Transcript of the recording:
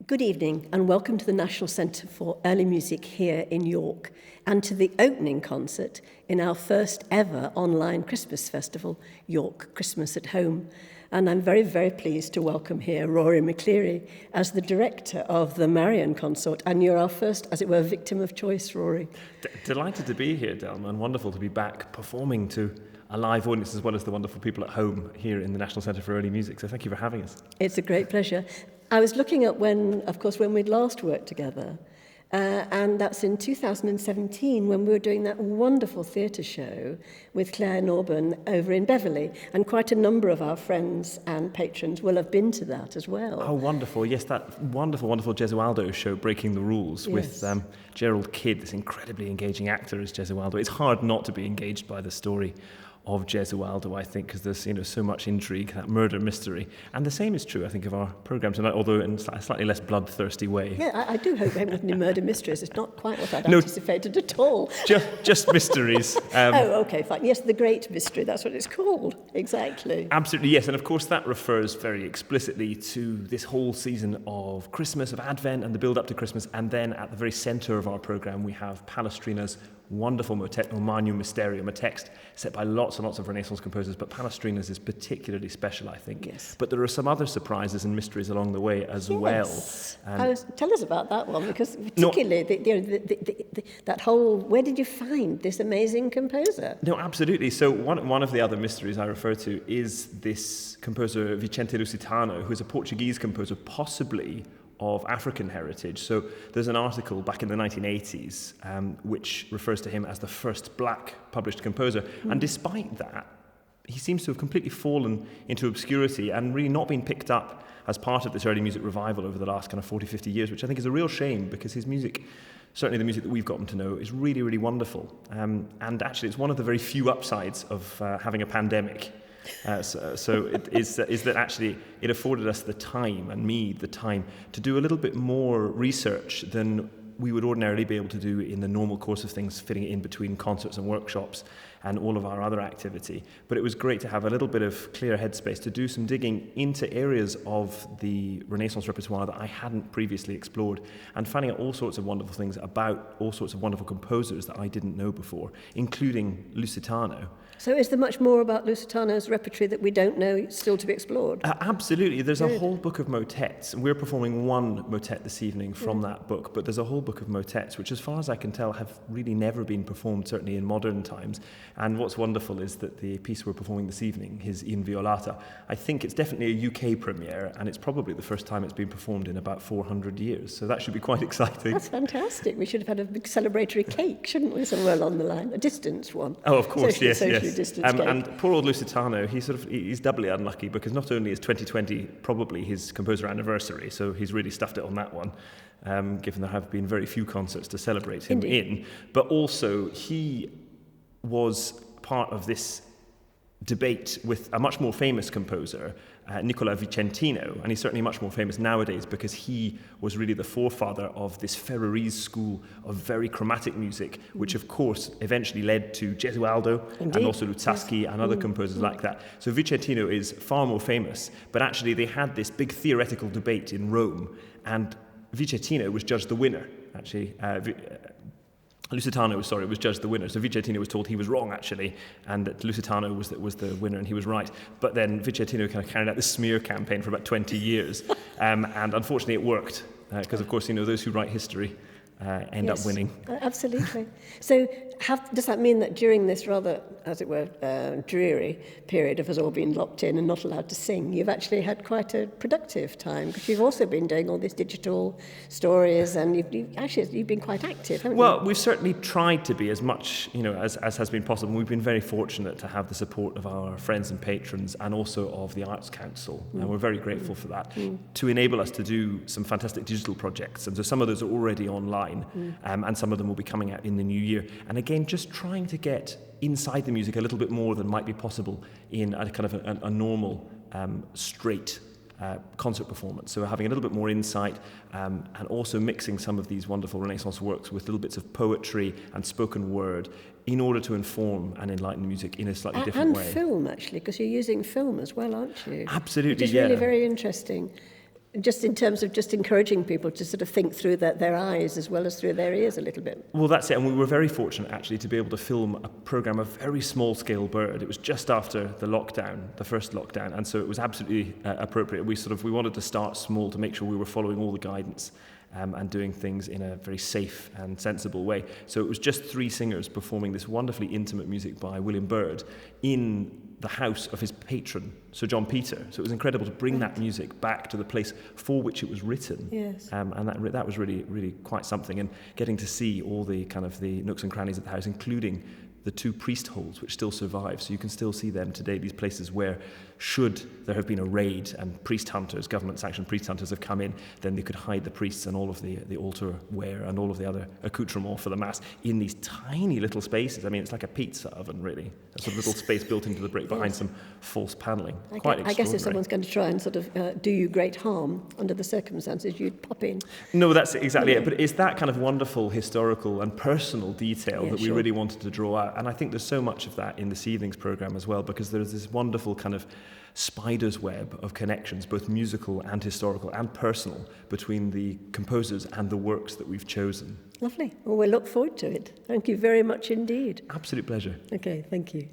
Good evening and welcome to the National Centre for Early Music here in York and to the opening concert in our first ever online Christmas festival, York Christmas at Home. And I'm very, very pleased to welcome here Rory McCleery as the director of the Marian Consort. And you're our first, as it were, victim of choice, Rory. Delighted to be here, Delma, and wonderful to be back performing to a live audience as well as the wonderful people at home here in the National Centre for Early Music. So thank you for having us. It's a great pleasure. I was looking at when we'd last worked together, and that's in 2017 when we were doing that wonderful theatre show with Claire Norburn over in Beverley, and quite a number of our friends and patrons will have been to that as well. Oh, wonderful. Yes, that wonderful Gesualdo show, Breaking the Rules, Yes. with Gerald Kidd, this incredibly engaging actor as Gesualdo. It's hard not to be engaged by the story of Gesualdo, I think, because there's so much intrigue, that murder mystery. And the same is true, I think, of our programme tonight, although in a slightly less bloodthirsty way. Yeah, I do hope we haven't got any murder mysteries. It's not quite what I'd anticipated at all. Just mysteries. Oh, okay, fine. Yes, the great mystery, that's what it's called. Exactly. Absolutely, yes. And of course that refers very explicitly to this whole season of Christmas, of Advent and the build-up to Christmas. And then at the very centre of our programme, we have Palestrina's wonderful motet, O Magnum Mysterium, a text set by lots and lots of Renaissance composers, but Palestrina's is particularly special, I think. Yes. But there are some other surprises and mysteries along the way as well. Tell us about that one, because particularly that whole, where did you find this amazing composer? No, absolutely. So one of the other mysteries I refer to is this composer Vicente Lusitano, who is a Portuguese composer, possibly of African heritage. So there's an article back in the 1980s which refers to him as the first black published composer. And despite that, he seems to have completely fallen into obscurity and really not been picked up as part of this early music revival over the last kind of 40, 50 years, which I think is a real shame because his music, certainly the music that we've gotten to know, is really, really wonderful. And actually, it's one of the very few upsides of having a pandemic. So it is that actually it afforded us the time, and me the time, to do a little bit more research than we would ordinarily be able to do in the normal course of things, fitting it in between concerts and workshops and all of our other activity. But it was great to have a little bit of clear headspace to do some digging into areas of the Renaissance repertoire that I hadn't previously explored, and finding out all sorts of wonderful things about all sorts of wonderful composers that I didn't know before, including Lusitano. So is there much more about Lusitano's repertory that we don't know still to be explored? Absolutely. There's Good. a whole book of motets. We're performing one motet this evening from that book, but there's a whole book of motets, which as far as I can tell have really never been performed, certainly in modern times. And what's wonderful is that the piece we're performing this evening, his In Violata, I think it's definitely a UK premiere, and it's probably the first time it's been performed in about 400 years. So that should be quite exciting. That's fantastic. We should have had a big celebratory cake, shouldn't we, somewhere along the line? A distance one. Oh, of course, Socially yes. distanced cake. And poor old Lusitano, he's doubly unlucky because not only is 2020 probably his composer anniversary, so he's really stuffed it on that one, given there have been very few concerts to celebrate him in, but also he was part of this debate with a much more famous composer, Nicola Vicentino, and he's certainly much more famous nowadays because he was really the forefather of this Ferrarese school of very chromatic music, which of course eventually led to Gesualdo and also Luzzaschi and other composers like that. So Vicentino is far more famous, but actually they had this big theoretical debate in Rome, and Vicentino was judged the winner, actually. Lusitano was judged the winner. So Vicentino was told he was wrong, actually, and that Lusitano was the winner and he was right. But then Vicentino kind of carried out this smear campaign for about 20 years. And unfortunately it worked, because of course, those who write history end up winning. Absolutely. So does that mean that during this rather, as it were, dreary period of us all being locked in and not allowed to sing, you've actually had quite a productive time, because you've also been doing all these digital stories, and you've been quite active, haven't you? Well, we've certainly tried to be as much, as has been possible. We've been very fortunate to have the support of our friends and patrons and also of the Arts Council, and we're very grateful for that, to enable us to do some fantastic digital projects. And so some of those are already online, and some of them will be coming out in the new year. And again, just trying to get inside the music a little bit more than might be possible in a kind of a normal, straight concert performance. So having a little bit more insight, and also mixing some of these wonderful Renaissance works with little bits of poetry and spoken word in order to inform and enlighten the music in a slightly different way. And film, actually, because you're using film as well, aren't you? Absolutely, Which is really very interesting. Just in terms of just encouraging people to sort of think through their eyes as well as through their ears a little bit. Well, that's it. And we were very fortunate, actually, to be able to film a programme of very small-scale bird. It was just after the lockdown, the first lockdown, and so it was absolutely appropriate. We wanted to start small to make sure we were following all the guidance and doing things in a very safe and sensible way. So it was just 3 singers performing this wonderfully intimate music by William Byrd in the house of his patron, Sir John Peter. So it was incredible to bring that music back to the place for which it was written. Yes. And that was really, really quite something. And getting to see all the kind of the nooks and crannies of the house, including the 2 priest holes, which still survive. So you can still see them today, these places where, should there have been a raid and priest hunters, government-sanctioned priest hunters have come in, then they could hide the priests and all of the altar wear and all of the other accoutrements for the Mass in these tiny little spaces. I mean, it's like a pizza oven, really. A sort of little space built into the brick behind some false panelling. I guess if someone's going to try and sort of do you great harm under the circumstances, you'd pop in. No, that's exactly it. But it's that kind of wonderful historical and personal detail that we really wanted to draw out. And I think there's so much of that in this evening's programme as well, because there's this wonderful kind of spider's web of connections, both musical and historical and personal, between the composers and the works that we've chosen. Lovely. Well, we'll look forward to it. Thank you very much indeed. Absolute pleasure. Okay, thank you.